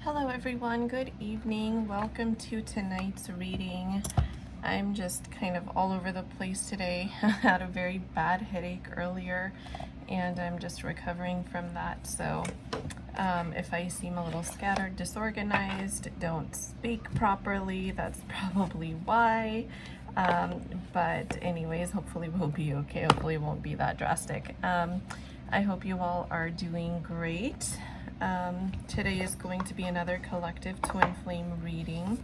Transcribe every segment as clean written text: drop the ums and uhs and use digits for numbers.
Hello everyone, good evening. Welcome to tonight's reading. I'm just kind of all over the place today. I had a very bad headache earlier and I'm just recovering from that. So if I seem a little scattered, disorganized, don't speak properly, that's probably why. But anyways, hopefully we'll be okay. Hopefully it won't be that drastic. I hope you all are doing great. Today is going to be another collective twin flame reading.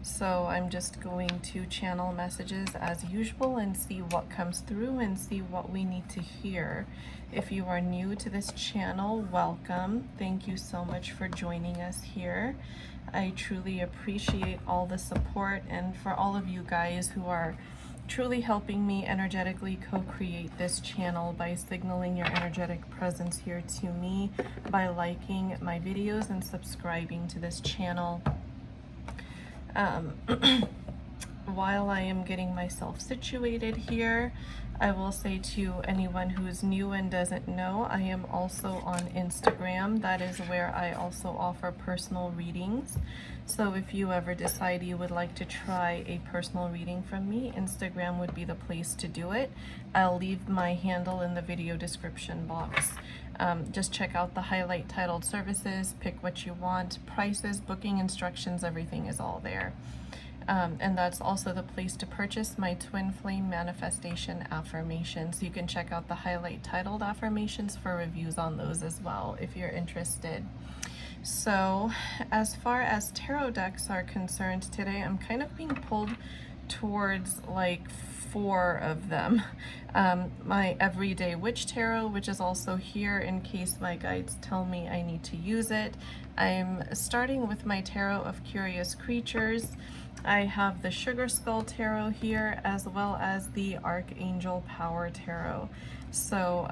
So I'm just going to channel messages as usual and see what comes through and see what we need to hear. If you are new to this channel, welcome. Thank you so much for joining us here. I truly appreciate all the support, and for all of you guys who are truly helping me energetically co-create this channel by signaling your energetic presence here to me by liking my videos and subscribing to this channel. While I am getting myself situated here, I will say to anyone who is new and doesn't know, I am also on Instagram. That is where I also offer personal readings. So if you ever decide you would like to try a personal reading from me, Instagram would be the place to do it. I'll leave my handle in the video description box. Just check out the highlight titled services, pick what you want, prices, booking instructions, everything is all there. And that's also the place to purchase my twin flame manifestation affirmations. You can check out the highlight titled affirmations for reviews on those as well if you're interested. So as far as tarot decks are concerned, today I'm kind of being pulled towards like 4 of them. My Everyday Witch Tarot, which is also here in case my guides tell me I need to use it. I'm starting with my Tarot of Curious Creatures. I have the Sugar Skull Tarot here, as well as the Archangel Power Tarot. So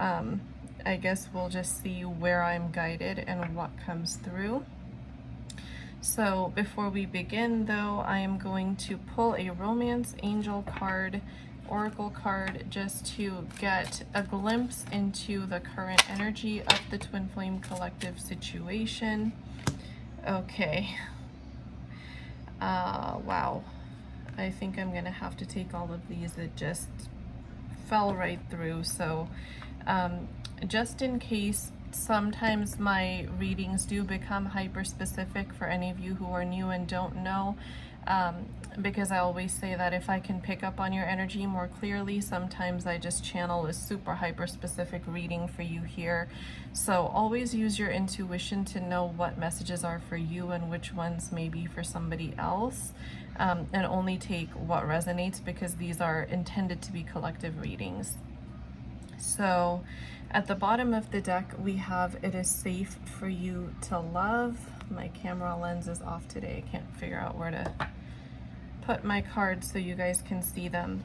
I guess we'll just see where I'm guided and what comes through. So before we begin though, I am going to pull a Romance Angel card, Oracle card, just to get a glimpse into the current energy of the Twin Flame Collective situation. Okay. Wow. I think I'm gonna have to take all of these. It just fell right through. So just in case, sometimes my readings do become hyper specific for any of you who are new and don't know, because I always say that if I can pick up on your energy more clearly, sometimes I just channel a super hyper specific reading for you here. So always use your intuition to know what messages are for you and which ones may be for somebody else, and only take what resonates, because these are intended to be collective readings. So at the bottom of the deck we have "It is safe for you to love." My camera lens is off today. I can't figure out where to put my cards so you guys can see them.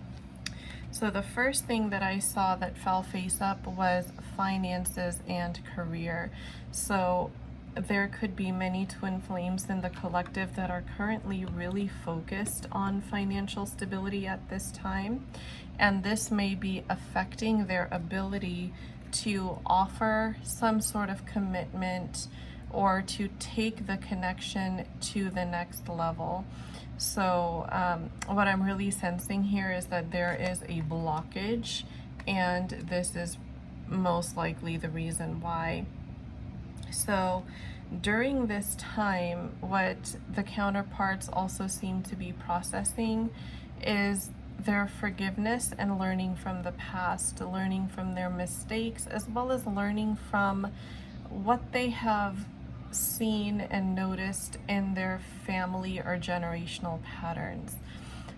So the first thing that I saw that fell face up was finances and career. So there could be many twin flames in the collective that are currently really focused on financial stability at this time, and this may be affecting their ability to offer some sort of commitment or to take the connection to the next level. So what I'm really sensing here is that there is a blockage, and this is most likely the reason why. So during this time, what the counterparts also seem to be processing is their forgiveness and learning from the past, learning from their mistakes, as well as learning from what they have seen and noticed in their family or generational patterns.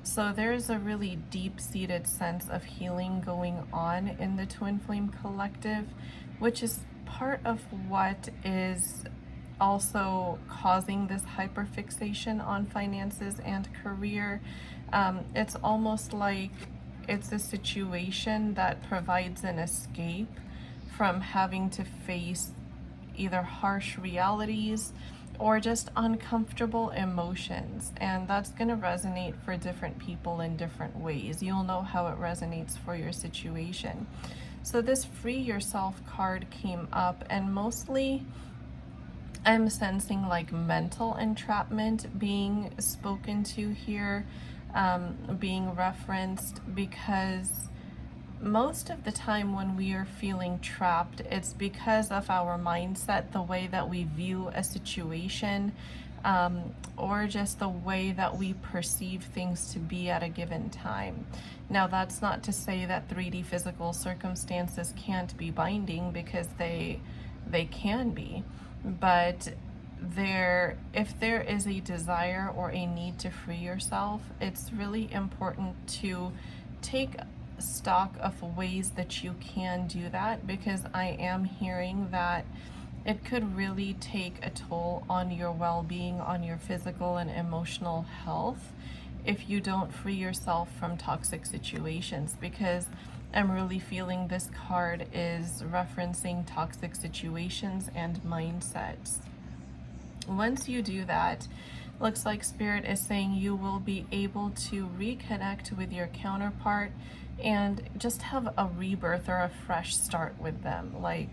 So there's a really deep-seated sense of healing going on in the Twin Flame Collective, which is part of what is also causing this hyperfixation on finances and career. It's almost like it's a situation that provides an escape from having to face either harsh realities or just uncomfortable emotions, and that's going to resonate for different people in different ways. You'll know how it resonates for your situation. So this Free Yourself card came up, and mostly I'm sensing like mental entrapment being spoken to here, being referenced, because most of the time when we are feeling trapped, it's because of our mindset, the way that we view a situation, or just the way that we perceive things to be at a given time. Now, that's not to say that 3D physical circumstances can't be binding, because they can be, but if there is a desire or a need to free yourself, it's really important to take stock of ways that you can do that, because I am hearing that it could really take a toll on your well-being, on your physical and emotional health, if you don't free yourself from toxic situations, because I'm really feeling this card is referencing toxic situations and mindsets. Once you do that, looks like Spirit is saying you will be able to reconnect with your counterpart and just have a rebirth or a fresh start with them. Like,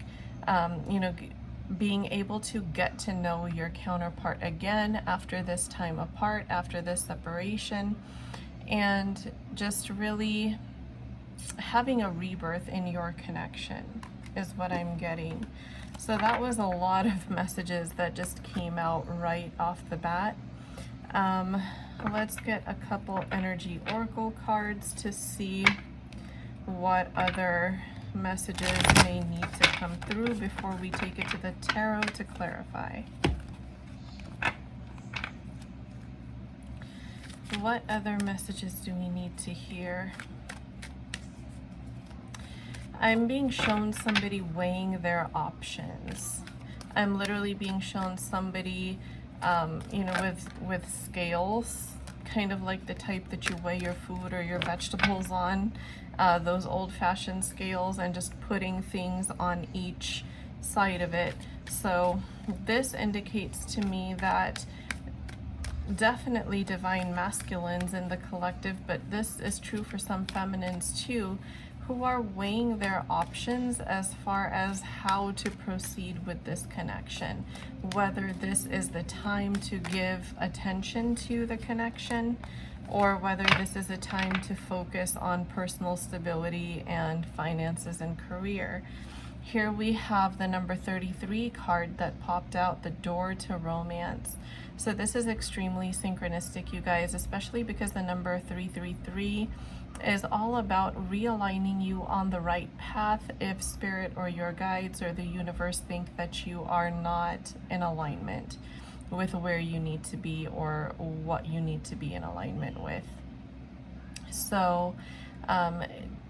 being able to get to know your counterpart again after this time apart, after this separation, and just really having a rebirth in your connection is what I'm getting. So that was a lot of messages that just came out right off the bat. Let's get a couple energy oracle cards to see what other messages may need to come through before we take it to the tarot to clarify. What other messages do we need to hear? I'm being shown somebody weighing their options. I'm literally being shown somebody, with scales, kind of like the type that you weigh your food or your vegetables on, those old-fashioned scales, and just putting things on each side of it. So this indicates to me that definitely divine masculines in the collective, but this is true for some feminines too, who are weighing their options as far as how to proceed with this connection. Whether this is the time to give attention to the connection, or whether this is a time to focus on personal stability and finances and career. Here we have the number 33 card that popped out, the door to romance. So this is extremely synchronistic, you guys, especially because the number 333 is all about realigning you on the right path if Spirit or your guides or the universe think that you are not in alignment with where you need to be or what you need to be in alignment with. So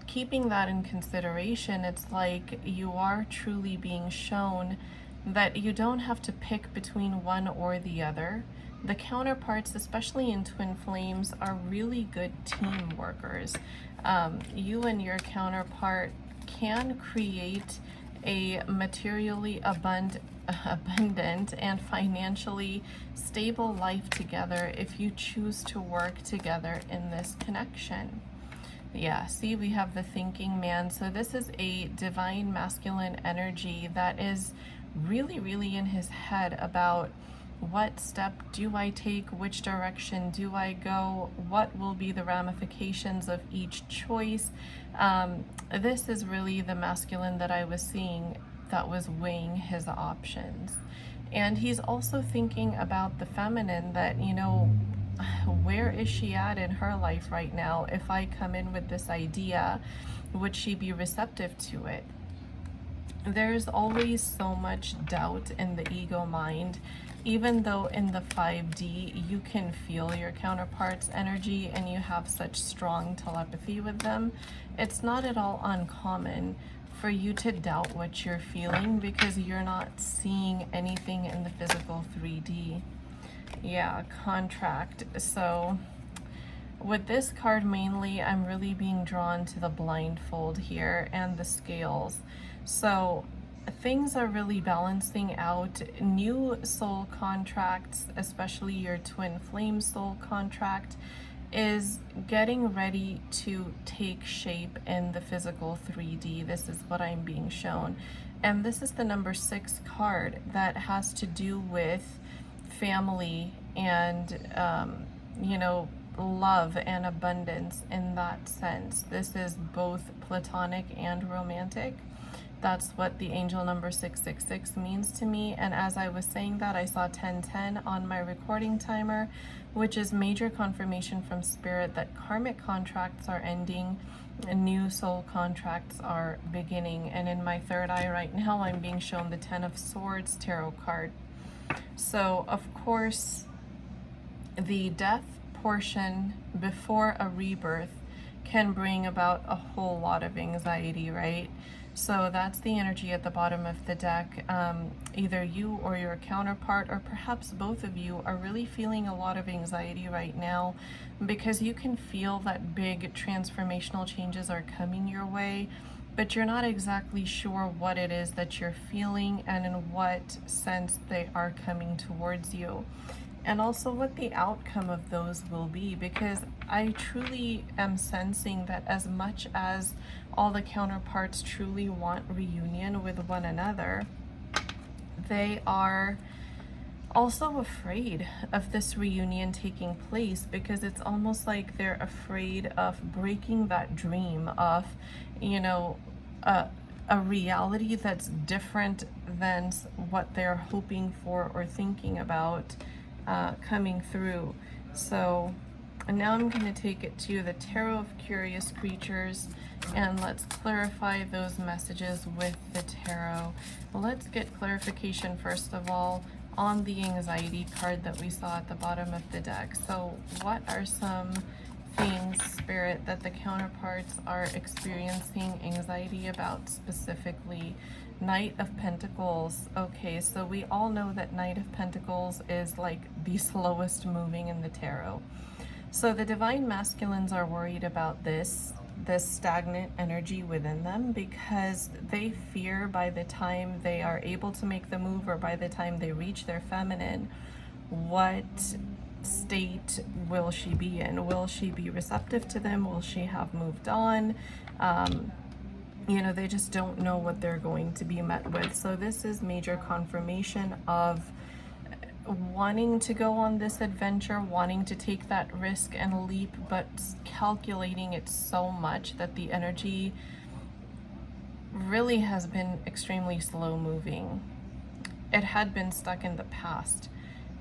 keeping that in consideration, it's like you are truly being shown that you don't have to pick between one or the other. The counterparts, especially in twin flames, are really good team workers. You and your counterpart can create a materially abundant and financially stable life together if you choose to work together in this connection. Yeah, see, we have the thinking man. So this is a divine masculine energy that is really, really in his head about what step do I take, which direction do I go, what will be the ramifications of each choice. This is really the masculine that I was seeing that was weighing his options. And he's also thinking about the feminine, that, where is she at in her life right now? If I come in with this idea, would she be receptive to it? There's always so much doubt in the ego mind, even though in the 5D you can feel your counterpart's energy and you have such strong telepathy with them. It's not at all uncommon for you to doubt what you're feeling because you're not seeing anything in the physical 3D. Yeah, contract. So with this card mainly, I'm really being drawn to the blindfold here and the scales. So things are really balancing out. New soul contracts, especially your twin flame soul contract, is getting ready to take shape in the physical 3D. This is what I'm being shown. And this is the number 6 card that has to do with family and, you know, love and abundance in that sense. This is both platonic and romantic. That's what the angel number 666 means to me. And as I was saying that, I saw 1010 on my recording timer, which is major confirmation from spirit that karmic contracts are ending and new soul contracts are beginning. And in my third eye right now, I'm being shown the 10 of Swords tarot card. So, of course, the death portion before a rebirth can bring about a whole lot of anxiety, right? So that's the energy at the bottom of the deck. Either you or your counterpart, or perhaps both of you, are really feeling a lot of anxiety right now because you can feel that big transformational changes are coming your way, but you're not exactly sure what it is that you're feeling and in what sense they are coming towards you. And also what the outcome of those will be, because I truly am sensing that as much as all the counterparts truly want reunion with one another, they are also afraid of this reunion taking place, because it's almost like they're afraid of breaking that dream of, you know, a reality that's different than what they're hoping for or thinking about coming through. So now I'm going to take it to the Tarot of Curious Creatures, and let's clarify those messages with the tarot. Let's get clarification first of all on the anxiety card that we saw at the bottom of the deck. So what are some things, Spirit, that the counterparts are experiencing anxiety about specifically? Knight of Pentacles. Okay, so we all know that Knight of Pentacles is like the slowest moving in the tarot. So the divine masculines are worried about this stagnant energy within them, because they fear by the time they are able to make the move, or by the time they reach their feminine, what state will she be in? Will she be receptive to them? Will she have moved on? You know, they just don't know what they're going to be met with. So this is major confirmation of wanting to go on this adventure, wanting to take that risk and leap, but calculating it so much that the energy really has been extremely slow moving. It had been stuck in the past,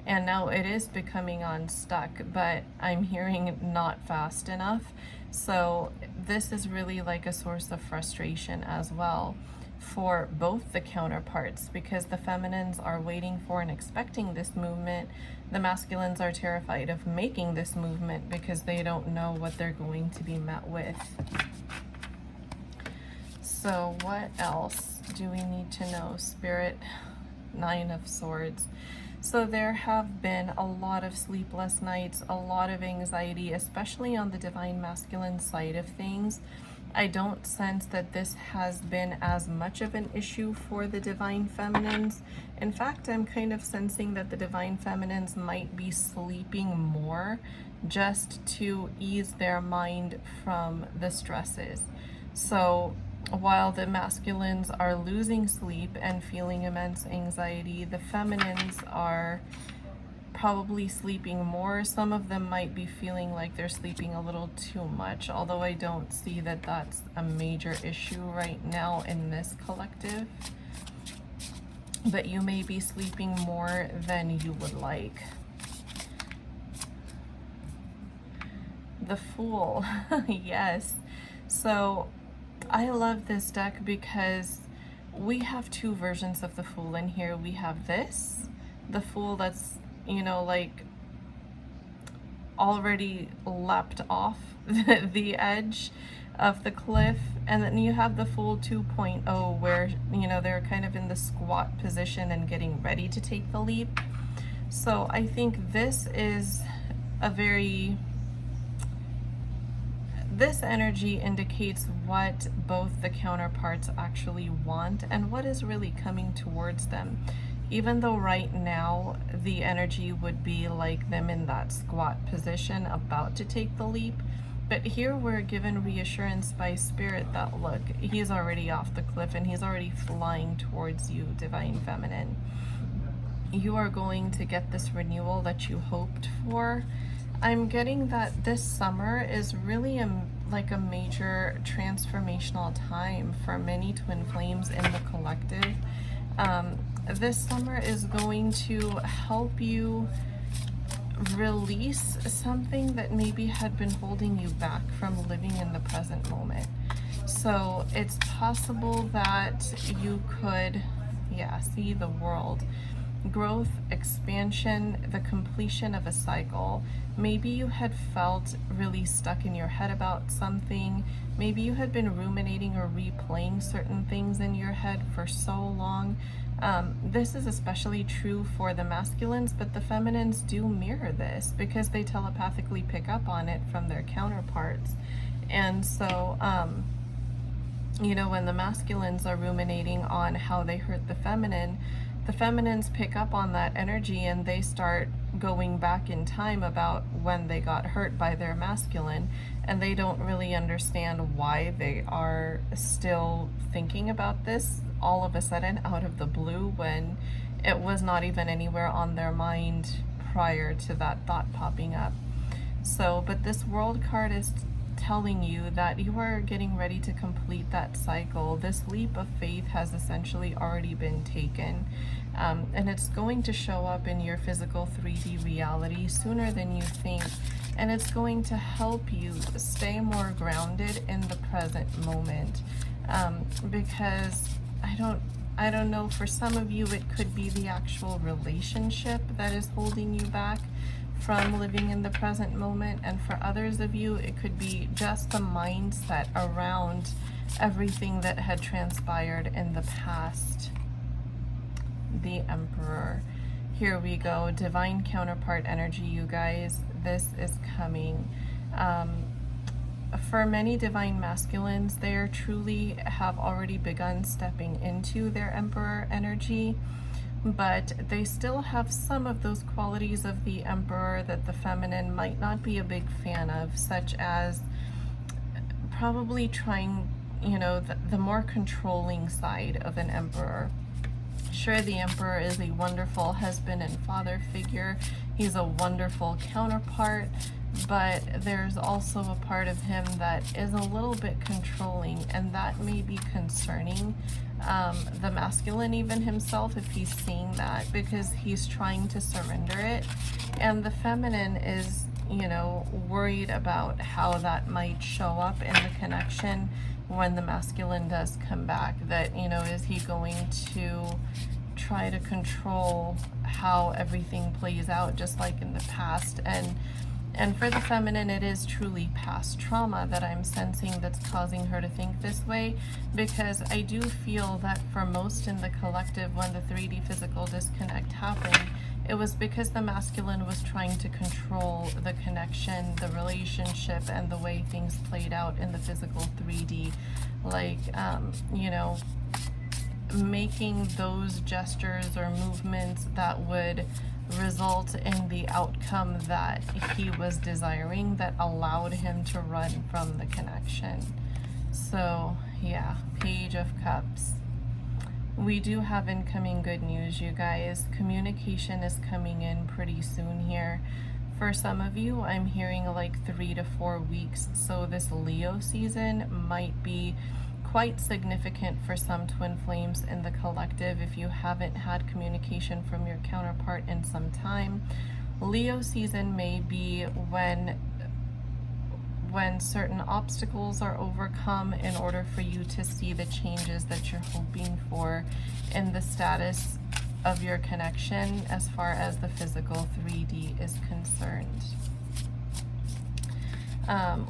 and now it is becoming unstuck, but I'm hearing not fast enough. So this is really like a source of frustration as well for both the counterparts, because the feminines are waiting for and expecting this movement. The masculines are terrified of making this movement because they don't know what they're going to be met with. So what else do we need to know, Spirit? Nine of Swords. So there have been a lot of sleepless nights, a lot of anxiety, especially on the divine masculine side of things. I don't sense that this has been as much of an issue for the divine feminines. In fact, I'm kind of sensing that the divine feminines might be sleeping more just to ease their mind from the stresses. So while the masculines are losing sleep and feeling immense anxiety, the feminines are probably sleeping more. Some of them might be feeling like they're sleeping a little too much, although I don't see that that's a major issue right now in this collective. But you may be sleeping more than you would like. The Fool. Yes. So I love this deck because we have two versions of the Fool in here. We have this, the Fool that's, you know, like already leapt off the edge of the cliff, and then you have the Fool 2.0 where, you know, they're kind of in the squat position and getting ready to take the leap. So I think this is a very, this energy indicates what both the counterparts actually want and what is really coming towards them. Even though right now the energy would be like them in that squat position about to take the leap, But here we're given reassurance by Spirit that, look, he's already off the cliff and he's already flying towards you, Divine Feminine. You are going to get this renewal that you hoped for. I'm getting that this summer is really like a major transformational time for many twin flames in the collective. This summer is going to help you release something that maybe had been holding you back from living in the present moment. So it's possible that you could, see the world. Growth, expansion, the completion of a cycle. Maybe you had felt really stuck in your head about something. Maybe you had been ruminating or replaying certain things in your head for so long. This is especially true for the masculines, but the feminines do mirror this because they telepathically pick up on it from their counterparts. And so, when the masculines are ruminating on how they hurt the feminines pick up on that energy and they start going back in time about when they got hurt by their masculine, and they don't really understand why they are still thinking about this all of a sudden out of the blue when it was not even anywhere on their mind prior to that thought popping up. So, but this World card is telling you that you are getting ready to complete that cycle. This leap of faith has essentially already been taken, and it's going to show up in your physical 3D reality sooner than you think, and it's going to help you stay more grounded in the present moment, because I don't know, for some of you it could be the actual relationship that is holding you back from living in the present moment, and for others of you it could be just the mindset around everything that had transpired in the past. The Emperor. Here we go. Divine counterpart energy, you guys. This is coming. For many divine masculines, they truly have already begun stepping into their Emperor energy, but they still have some of those qualities of the Emperor that the feminine might not be a big fan of, such as probably trying, the more controlling side of an Emperor. Sure, the Emperor is a wonderful husband and father figure. He's a wonderful counterpart, but there's also a part of him that is a little bit controlling, and that may be concerning the masculine even himself if he's seeing that, because he's trying to surrender it, and the feminine is worried about how that might show up in the connection when the masculine does come back. That is he going to try to control how everything plays out, just like in the past? And for the feminine, it is truly past trauma that I'm sensing that's causing her to think this way, because I do feel that for most in the collective, when the 3D physical disconnect happened, it was because the masculine was trying to control the connection, the relationship, and the way things played out in the physical 3D. Like, making those gestures or movements that would result in the outcome that he was desiring, that allowed him to run from the connection. So yeah, Page of Cups. We do have incoming good news, you guys. Communication is coming in pretty soon here. For some of you, I'm hearing like 3 to 4 weeks. So this Leo season might be quite significant for some twin flames in the collective if you haven't had communication from your counterpart in some time. Leo season may be when certain obstacles are overcome in order for you to see the changes that you're hoping for in the status of your connection as far as the physical 3D is concerned.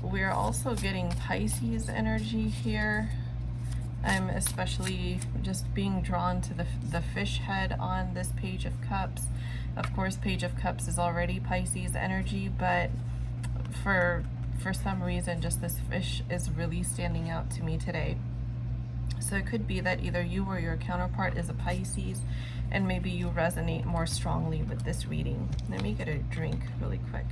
We're also getting Pisces energy here. I'm especially just being drawn to the fish head on this Page of Cups. Of course, Page of Cups is already Pisces energy, but for some reason, just this fish is really standing out to me today. So it could be that either you or your counterpart is a Pisces, and maybe you resonate more strongly with this reading. Let me get a drink really quick.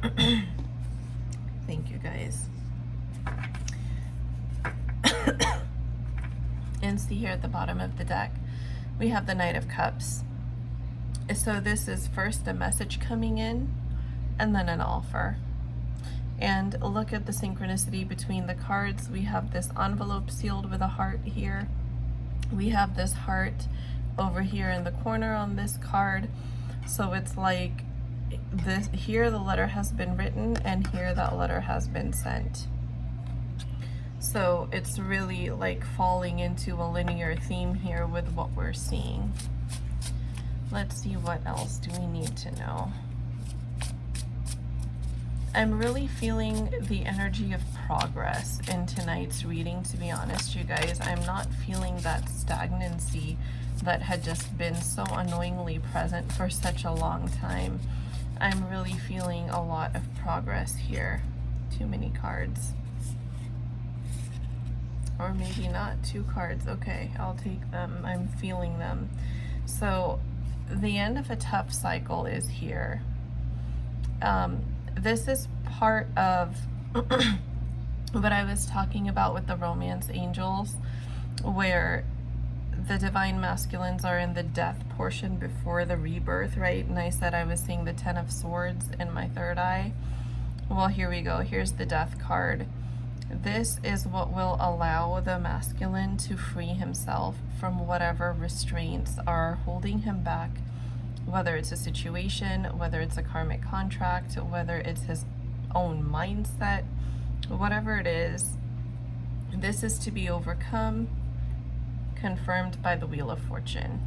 Thank you guys. And see here at the bottom of the deck, we have the Knight of Cups. So this is first a message coming in and then an offer. And look at the synchronicity between the cards. We have this envelope sealed with a heart here. We have this heart over here in the corner on this card. So it's like this here, the letter has been written, and here that letter has been sent. So it's really like falling into a linear theme here with what we're seeing. Let's see, what else do we need to know? I'm really feeling the energy of progress in tonight's reading, to be honest, you guys. I'm not feeling that stagnancy that had just been so annoyingly present for such a long time. I'm really feeling a lot of progress here. Too many cards. Or maybe not, 2 cards. Okay, I'll take them. I'm feeling them. So the end of a tough cycle is here. This is part of what I was talking about with the romance angels, where the divine masculines are in the death portion before the rebirth, right? And I said I was seeing the 10 of Swords in my third eye. Well, here we go. Here's the death card. This is what will allow the masculine to free himself from whatever restraints are holding him back, whether it's a situation, whether it's a karmic contract, whether it's his own mindset, whatever it is. This is to be overcome, confirmed by the Wheel of Fortune.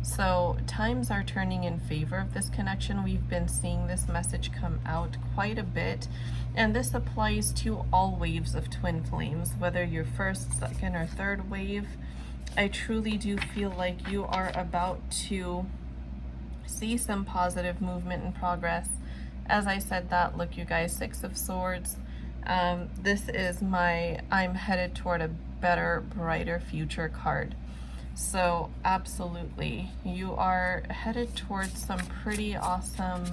So times are turning in favor of this connection. We've been seeing this message come out quite a bit, and this applies to all waves of twin flames, whether you're first, second, or third wave. I truly do feel like you are about to see some positive movement and progress. As I said that, look, you guys, 6 of Swords. This is my I'm headed toward a better, brighter future card. So absolutely, you are headed towards some pretty awesome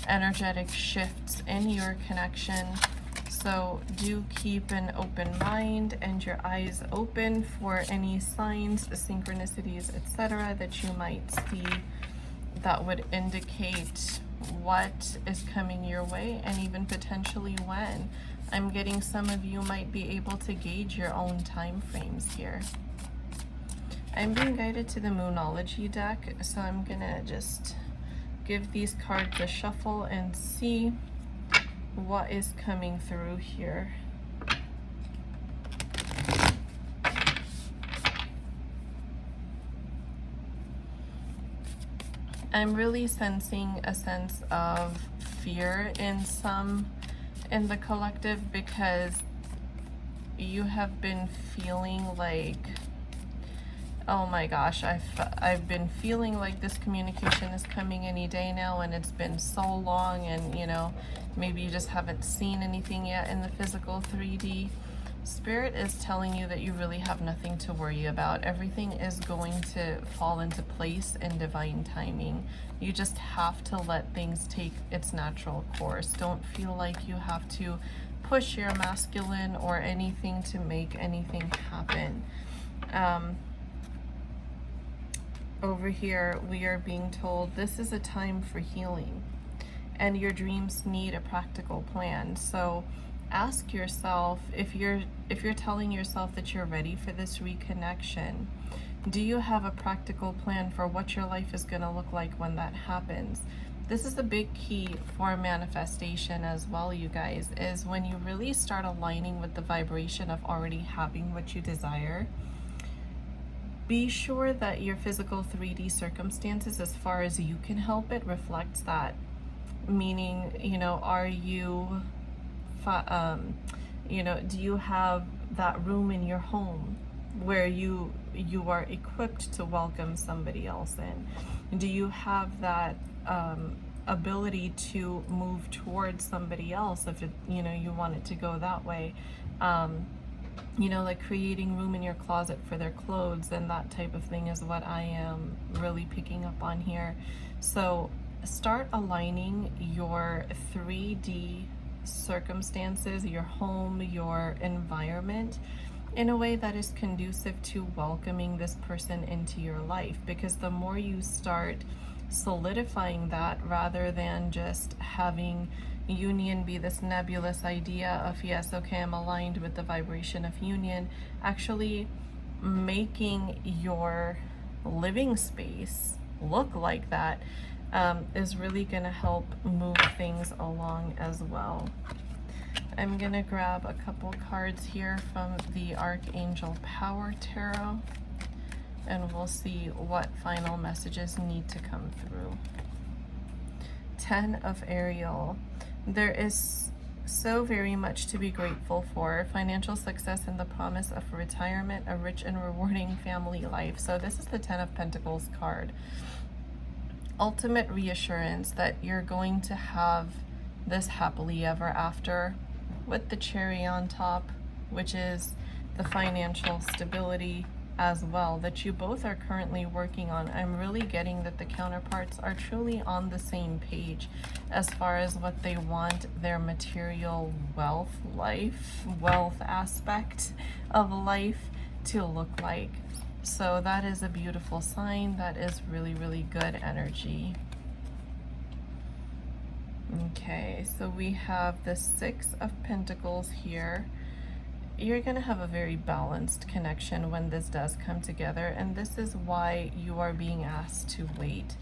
energetic shifts in your connection. So do keep an open mind and your eyes open for any signs, synchronicities, etc. that you might see that would indicate what is coming your way, and even potentially when. I'm getting some of you might be able to gauge your own time frames here. I'm being guided to the Moonology deck, so I'm gonna just give these cards a shuffle and see what is coming through here. I'm really sensing a sense of fear in the collective, because you have been feeling like, oh my gosh, I've been feeling like this communication is coming any day now, and it's been so long, and you know, maybe you just haven't seen anything yet in the physical 3D. Spirit is telling you that you really have nothing to worry about. Everything is going to fall into place in divine timing. You just have to let things take its natural course. Don't feel like you have to push your masculine or anything to make anything happen. Over here, we are being told this is a time for healing, and your dreams need a practical plan. So ask yourself, if you're telling yourself that you're ready for this reconnection, do you have a practical plan for what your life is going to look like when that happens? This is a big key for manifestation as well, you guys, is when you really start aligning with the vibration of already having what you desire. Be sure that your physical 3D circumstances, as far as you can help it, reflects that. Meaning, you know, are you, you know, do you have that room in your home where you are equipped to welcome somebody else in? Do you have that ability to move towards somebody else if it, you know, you want it to go that way? You know, like creating room in your closet for their clothes and that type of thing is what I am really picking up on here. So start aligning your 3D circumstances, your home, your environment, in a way that is conducive to welcoming this person into your life. Because the more you start solidifying that, rather than just having union be this nebulous idea of, yes, okay, I'm aligned with the vibration of union, actually making your living space look like that is really going to help move things along as well. I'm going to grab a couple cards here from the Archangel Power Tarot, and we'll see what final messages need to come through. 10 of Ariel. There is so very much to be grateful for. Financial success and the promise of retirement, a rich and rewarding family life. So this is the 10 of Pentacles card. Ultimate reassurance that you're going to have this happily ever after, with the cherry on top, which is the financial stability as well that you both are currently working on. I'm really getting that the counterparts are truly on the same page as far as what they want their material wealth aspect of life to look like. So that is a beautiful sign. That is really, really good energy. Okay, so we have the 6 of Pentacles here. You're going to have a very balanced connection when this does come together, and this is why you are being asked to wait.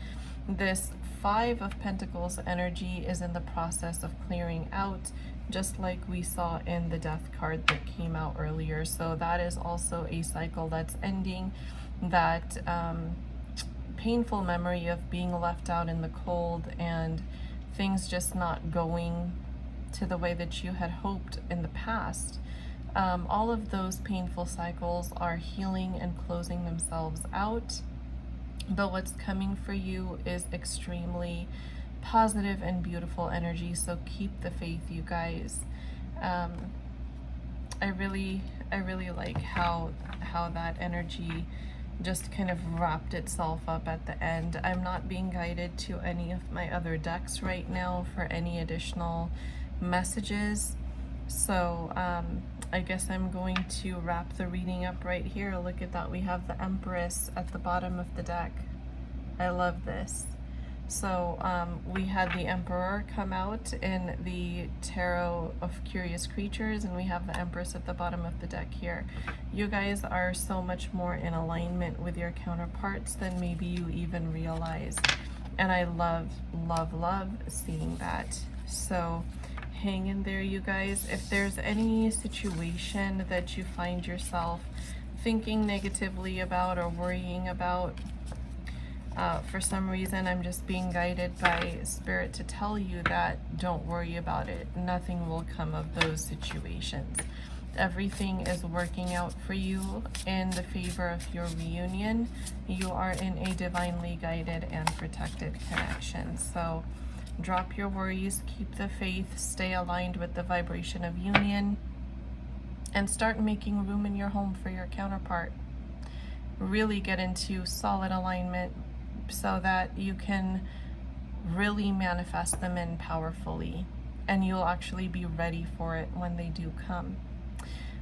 This 5 of Pentacles energy is in the process of clearing out, just like we saw in the Death card that came out earlier. So that is also a cycle that's ending, that painful memory of being left out in the cold and things just not going to the way that you had hoped in the past. All of those painful cycles are healing and closing themselves out. But what's coming for you is extremely positive and beautiful energy. So keep the faith, you guys. I really like how that energy just kind of wrapped itself up at the end. I'm not being guided to any of my other decks right now for any additional messages. So I guess I'm going to wrap the reading up right here. Look at that. We have the Empress at the bottom of the deck. I love this. So we had the Emperor come out in the Tarot of Curious Creatures, and we have the Empress at the bottom of the deck here. You guys are so much more in alignment with your counterparts than maybe you even realize. And I love, love, love seeing that. So hang in there, you guys. If there's any situation that you find yourself thinking negatively about or worrying about, for some reason, I'm just being guided by Spirit to tell you that don't worry about it. Nothing will come of those situations. Everything is working out for you in the favor of your reunion. You are in a divinely guided and protected connection. So drop your worries, keep the faith, stay aligned with the vibration of union, and start making room in your home for your counterpart. Really get into solid alignment so that you can really manifest them in powerfully, and you'll actually be ready for it when they do come.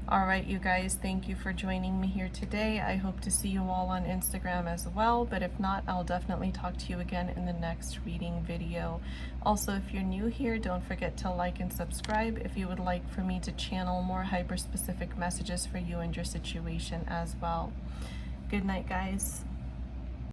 All right, you guys, thank you for joining me here today. I hope to see you all on Instagram as well, but if not, I'll definitely talk to you again in the next reading video. Also, if you're new here, don't forget to like and subscribe if you would like for me to channel more hyper-specific messages for you and your situation as well. Good night, guys.